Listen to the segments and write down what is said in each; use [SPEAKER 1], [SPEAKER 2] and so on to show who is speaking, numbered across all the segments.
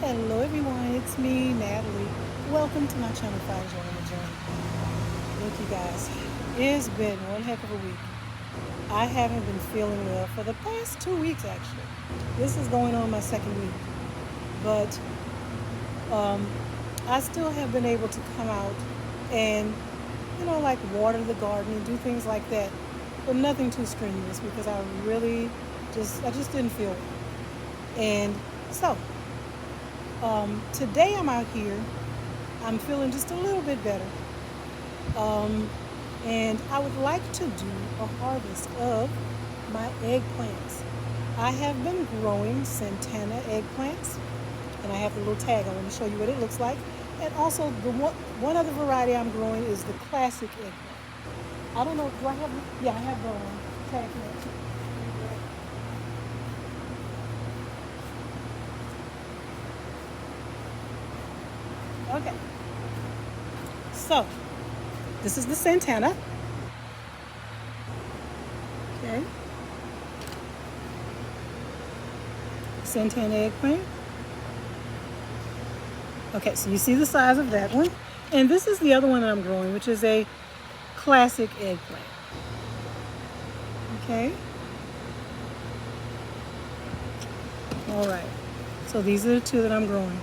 [SPEAKER 1] Hello everyone, it's me, Natalie. Welcome to my channel, Find Joy in the Journey. Look you guys, it's been one heck of a week. I haven't been feeling well for the past 2 weeks actually. This is going on my second week. But I still have been able to come out and, like water the garden and do things like that. But nothing too strenuous because I just didn't feel well. And so, today I'm out here. I'm feeling just a little bit better. And I would like to do a harvest of my eggplants. I have been growing Santana eggplants, and I have the little tag. I want to show you what it looks like. And also, the one other variety I'm growing is the classic eggplant. I don't know, do I have, yeah, I have the tag here. Okay, so this is the Santana. Okay, Santana eggplant. Okay, so you see the size of that one. And this is the other one that I'm growing, which is a classic eggplant. Okay. All right. So these are the two that I'm growing.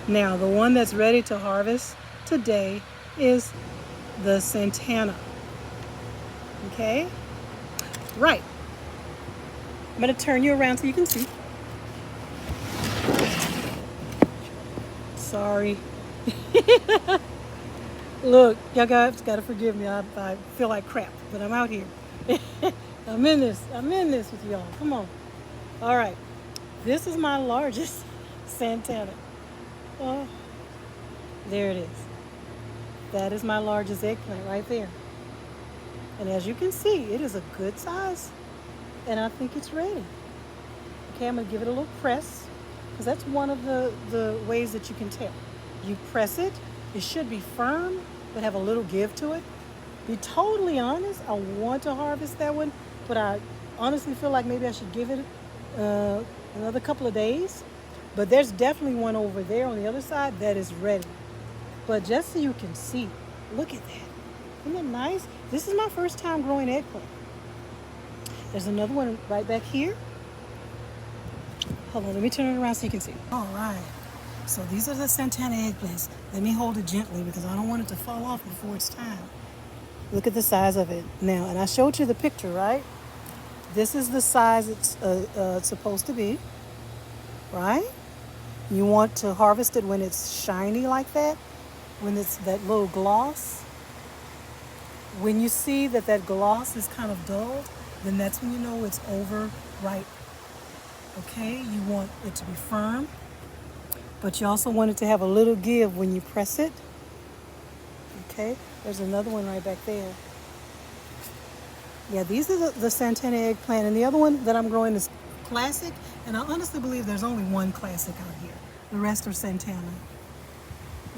[SPEAKER 1] Now, the one that's ready to harvest today is the Santana. Okay? Right. I'm going to turn you around so you can see. Sorry. Look, y'all guys got to forgive me. I feel like crap, but I'm out here. I'm in this with y'all. Come on. All right. This is my largest Santana. Oh, there it is. That is my largest eggplant right there. And as you can see, it is a good size. And I think it's ready. Okay, I'm going to give it a little press, because that's one of the ways that you can tell. You press it. It should be firm, but have a little give to it. Be totally honest, I want to harvest that one, but I honestly feel like maybe I should give it another couple of days. But there's definitely one over there on the other side that is ready. But just so you can see, look at that. Isn't that nice? This is my first time growing eggplant. There's another one right back here. Hold on, let me turn it around so you can see. All right. So these are the Santana eggplants. Let me hold it gently because I don't want it to fall off before it's time. Look at the size of it now. And I showed you the picture, right? This is the size it's supposed to be, right? You want to harvest it when it's shiny like that, when it's that little gloss. When you see that gloss is kind of dulled, then that's when you know it's overripe. Okay, you want it to be firm, but you also want it to have a little give when you press it. Okay, there's another one right back there. Yeah, these are the Santana eggplant, and the other one that I'm growing is classic, and I honestly believe there's only one classic out here. The rest are Santana.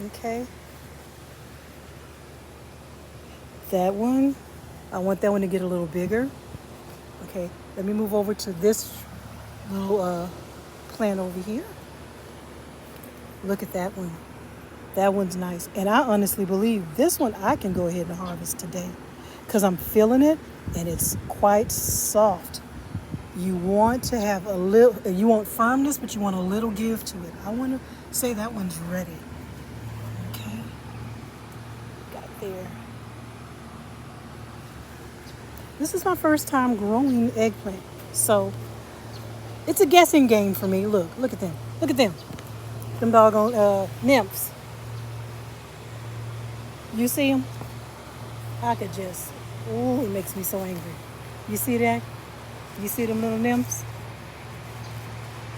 [SPEAKER 1] Okay. That one, I want that one to get a little bigger. Okay, let me move over to this little plant over here. Look at that one. That one's nice. And I honestly believe this one I can go ahead and harvest today because I'm feeling it and it's quite soft. You want to have a little, you want firmness, but you want a little give to it. I want to say that one's ready. Okay. Got there. This is my first time growing eggplant. So it's a guessing game for me. Look at them. Look at them. Them doggone nymphs. You see them? I could just, ooh, it makes me so angry. You see that? You see them little nymphs?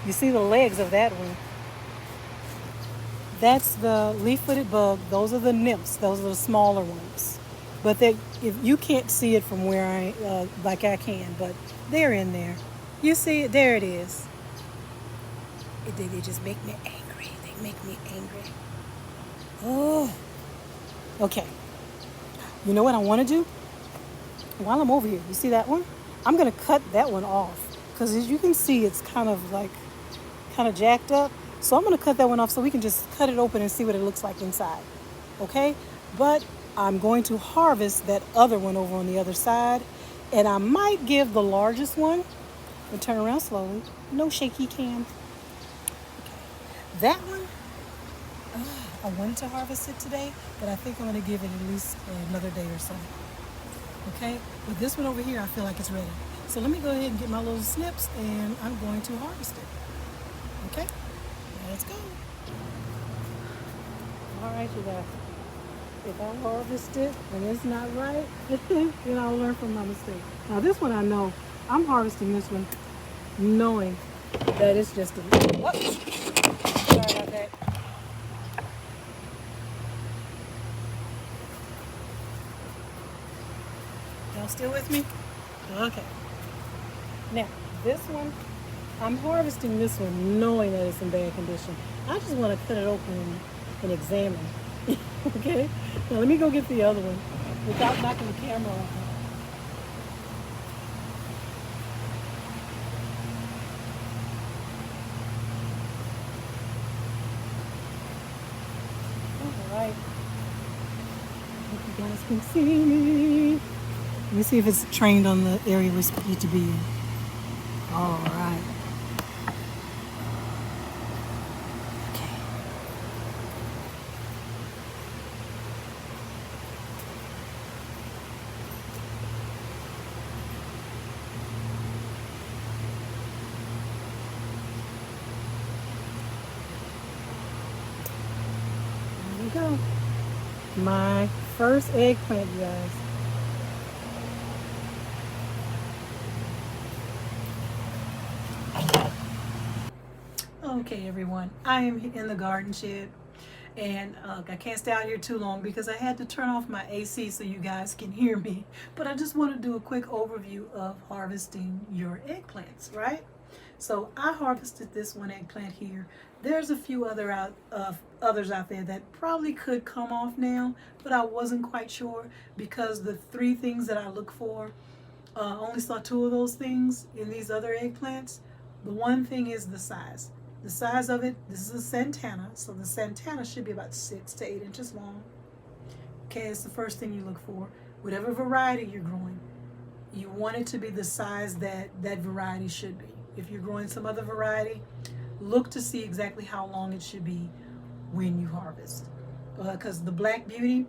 [SPEAKER 1] You see the legs of that one? That's the leaf-footed bug. Those are the nymphs. Those are the smaller ones. But if you can't see it from where like I can, but they're in there. You see it? There it is. They just make me angry. They make me angry. Oh. Okay. You know what I want to do? While I'm over here, you see that one? I'm going to cut that one off because as you can see, it's kind of jacked up. So I'm going to cut that one off so we can just cut it open and see what it looks like inside. Okay? But I'm going to harvest that other one over on the other side. And I might give the largest one, and turn around slowly. No shaky cam. That one, I wanted to harvest it today, but I think I'm going to give it at least another day or so. Okay? But this one over here, I feel like it's ready. So let me go ahead and get my little snips, and I'm going to harvest it. Okay? Let's go. All right, you guys. If I harvest it and it's not right, then I'll learn from my mistake. Now this one I know. I'm harvesting this one knowing that it's just a... Whoops. Sorry about that. Y'all still with me? Okay. Now, this one, I'm harvesting this one knowing that it's in bad condition. I just want to cut it open and examine. Okay? Now let me go get the other one without knocking the camera off. All right. Hope you guys can see me. Let me see if it's trained on the area we're supposed to be in. All right. There we go. My first eggplant, you guys. Okay, everyone. I am in the garden shed, and I can't stay out here too long because I had to turn off my AC so you guys can hear me. But I just want to do a quick overview of harvesting your eggplants, right? So I harvested this one eggplant here. There's a few others out there that probably could come off now, but I wasn't quite sure because the three things that I look for, only saw two of those things in these other eggplants. The one thing is the size. The size of it, this is a Santana, so the Santana should be about 6 to 8 inches long. Okay, it's the first thing you look for. Whatever variety you're growing, you want it to be the size that that variety should be. If you're growing some other variety, look to see exactly how long it should be when you harvest. Because the Black Beauty,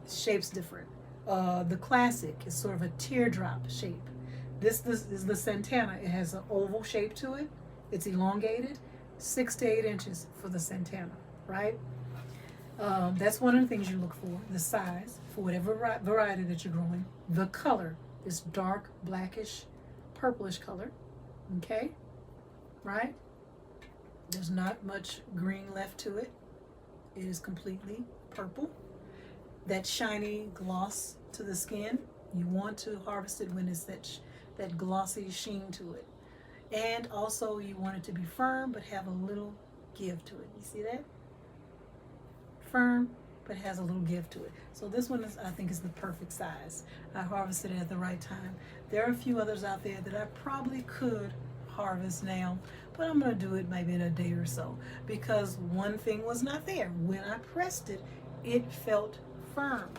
[SPEAKER 1] shape's different. The Classic is sort of a teardrop shape. This is the Santana. It has an oval shape to it. It's elongated, 6 to 8 inches for the Santana, right? That's one of the things you look for, the size for whatever variety that you're growing. The color is dark, blackish, purplish color, okay? Right? There's not much green left to it. It is completely purple. That shiny gloss to the skin, you want to harvest it when it's that glossy sheen to it. And also you want it to be firm but have a little give to it. You see that? Firm but has a little give to it. So this one is, I think, is the perfect size. I harvested it at the right time. There are a few others out there that I probably could harvest now, but I'm going to do it maybe in a day or so because one thing was not there. When I pressed it, it felt firm.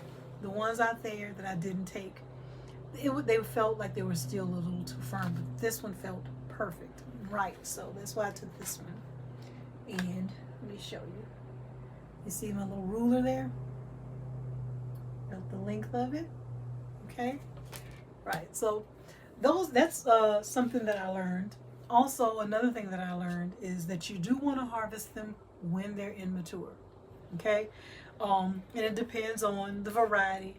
[SPEAKER 1] The ones out there that I didn't take, they felt like they were still a little too firm, but this one felt perfect, right? So that's why I took this one. And let me show you. You see my little ruler there? Got the length of it. Okay, right. So that's something that I learned. Also, another thing that I learned is that you do want to harvest them when they're immature. Okay, and it depends on the variety,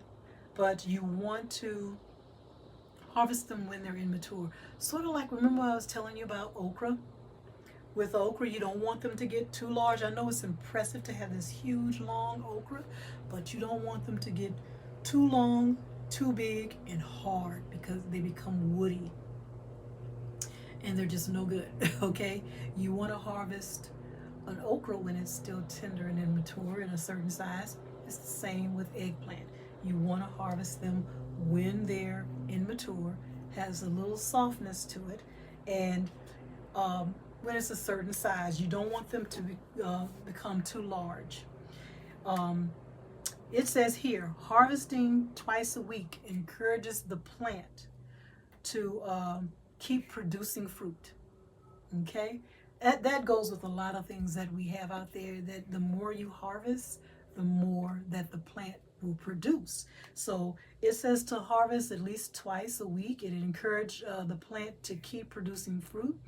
[SPEAKER 1] but you want to harvest them when they're immature. Sort of like, remember I was telling you about okra? With okra, you don't want them to get too large. I know it's impressive to have this huge, long okra, but you don't want them to get too long, too big, and hard because they become woody. And they're just no good, okay? You want to harvest an okra when it's still tender and immature in a certain size. It's the same with eggplant. You want to harvest them when they're immature, has a little softness to it, and when it's a certain size. You don't want them to become too large. It says here, harvesting twice a week encourages the plant to keep producing fruit. Okay, that goes with a lot of things that we have out there, that the more you harvest, the more that the plant will produce. So it says to harvest at least twice a week. It encourages the plant to keep producing fruit,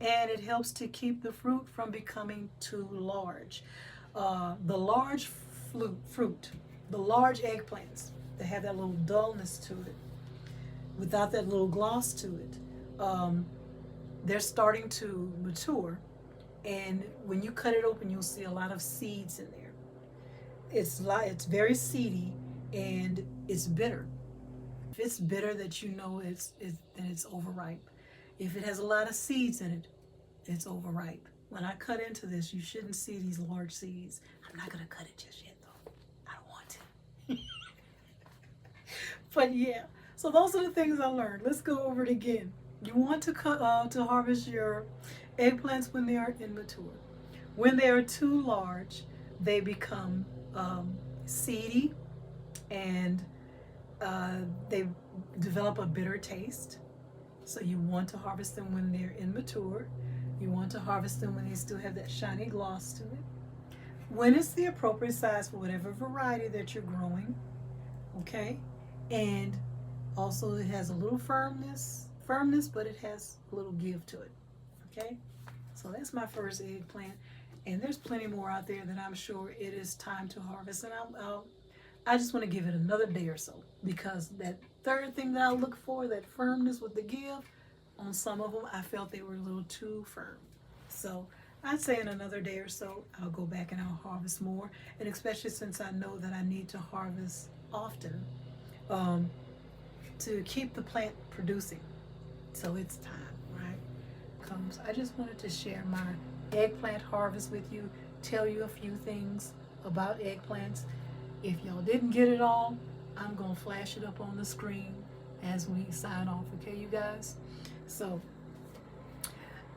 [SPEAKER 1] and it helps to keep the fruit from becoming too large. The large fruit, the large eggplants, they have that little dullness to it, without that little gloss to it. They're starting to mature, and when you cut it open, you'll see a lot of seeds in there. It's very seedy, and it's bitter. If it's bitter, that you know then it's overripe. If it has a lot of seeds in it, it's overripe. When I cut into this, you shouldn't see these large seeds. I'm not gonna cut it just yet, though. I don't want to. But yeah, so those are the things I learned. Let's go over it again. You want to harvest your eggplants when they are immature. When they are too large, they become seedy, and they develop a bitter taste. So you want to harvest them when they're immature. You want to harvest them when they still have that shiny gloss to it. When it's the appropriate size for whatever variety that you're growing, okay? And also it has a little firmness, but it has a little give to it, okay? So that's my first eggplant, and there's plenty more out there that I'm sure it is time to harvest, and I just want to give it another day or so, because that third thing that I look for, that firmness with the give, on some of them I felt they were a little too firm. So I'd say in another day or so I'll go back and I'll harvest more, and especially since I know that I need to harvest often to keep the plant producing. So it's time, right? I just wanted to share my eggplant harvest with you, tell you a few things about eggplants. If y'all didn't get it all, I'm gonna flash it up on the screen as we sign off, okay, you guys? So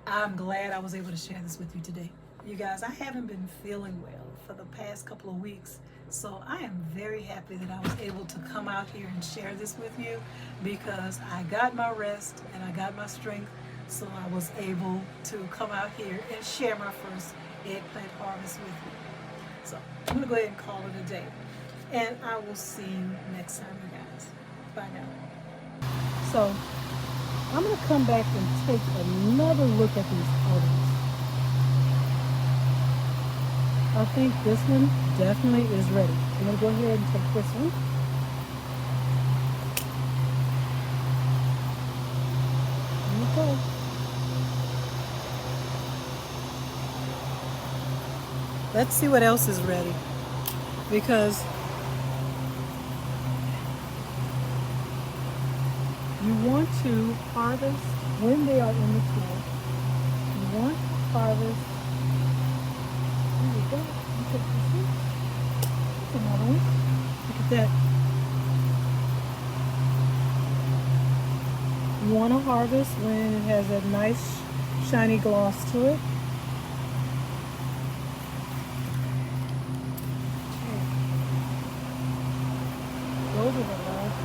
[SPEAKER 1] I'm glad I was able to share this with you today. You guys, I haven't been feeling well for the past couple of weeks, so I am very happy that I was able to come out here and share this with you, because I got my rest and I got my strength, so I was able to come out here and share my first eggplant harvest with you. So I'm gonna go ahead and call it a day, and I will see you next time, you guys. Bye now. So I'm gonna come back and take another look at these others. I think this one definitely is ready. I'm gonna go ahead and take this one. Okay. Let's see what else is ready, because you want to harvest when they are immature. You want to harvest. There you go. Look at this one. That's another one. Look at that. You want to harvest when it has a nice shiny gloss to it. Those are the last.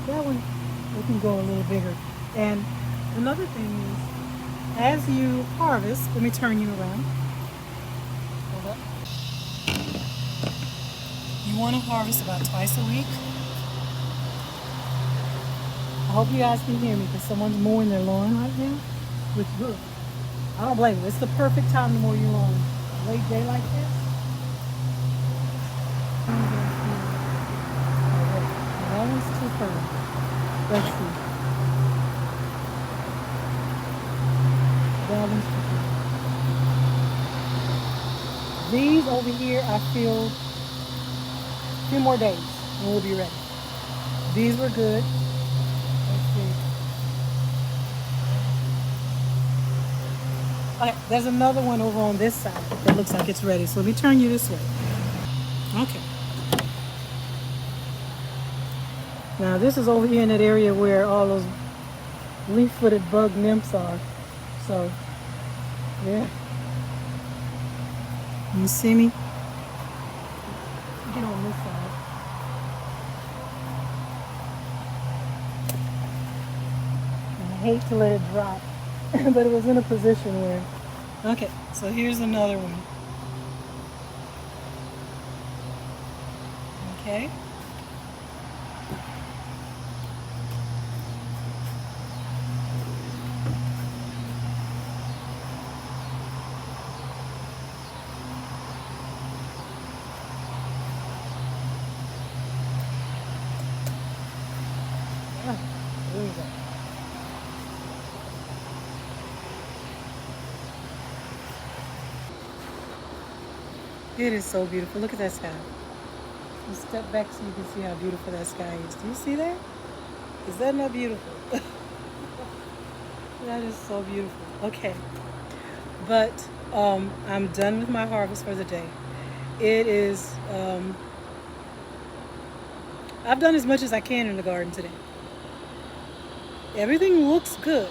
[SPEAKER 1] That one, we can go a little bigger. And another thing is, as you harvest, let me turn you around. Hold up. You want to harvest about twice a week. I hope you guys can hear me, because someone's mowing their lawn right now. Which, look, I don't blame you. It's the perfect time to mow your lawn. A late day like this. That one's too firm. Let's see. That one's too firm. These over here, I feel a few more days and we'll be ready. These were good. Let's see. Okay, there's another one over on this side that looks like it's ready. So let me turn you this way. Okay. Now this is over here in that area where all those leaf-footed bug nymphs are. So, yeah. You see me? Get on this side. I hate to let it drop, but it was in a position where. Okay, so here's another one. Okay. Ah, there we go. It is so beautiful. Look at that sky. Just step back so you can see how beautiful that sky is. Do you see that? Is that not beautiful? That is so beautiful. Okay. But I'm done with my harvest for the day. It is, I've done as much as I can in the garden today. Everything looks good.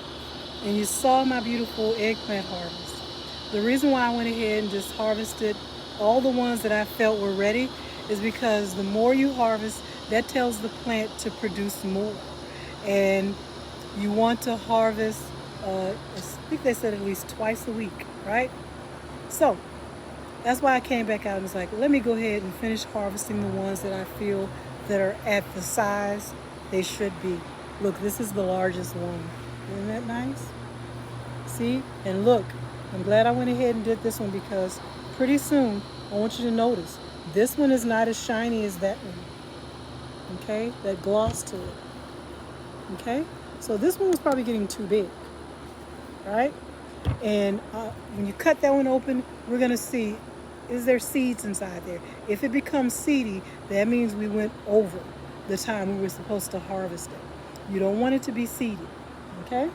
[SPEAKER 1] And you saw my beautiful eggplant harvest. The reason why I went ahead and just harvested all the ones that I felt were ready is because the more you harvest, that tells the plant to produce more. And you want to harvest, I think they said at least twice a week, right? So that's why I came back out and was like, let me go ahead and finish harvesting the ones that I feel that are at the size they should be. Look, this is the largest one. Isn't that nice? See? And look, I'm glad I went ahead and did this one because pretty soon I want you to notice this one is not as shiny as that one. Okay? That gloss to it. Okay? So this one was probably getting too big. Right? And when you cut that one open, we're going to see, is there seeds inside there? If it becomes seedy, that means we went over the time we were supposed to harvest it. You don't want it to be seedy. Okay?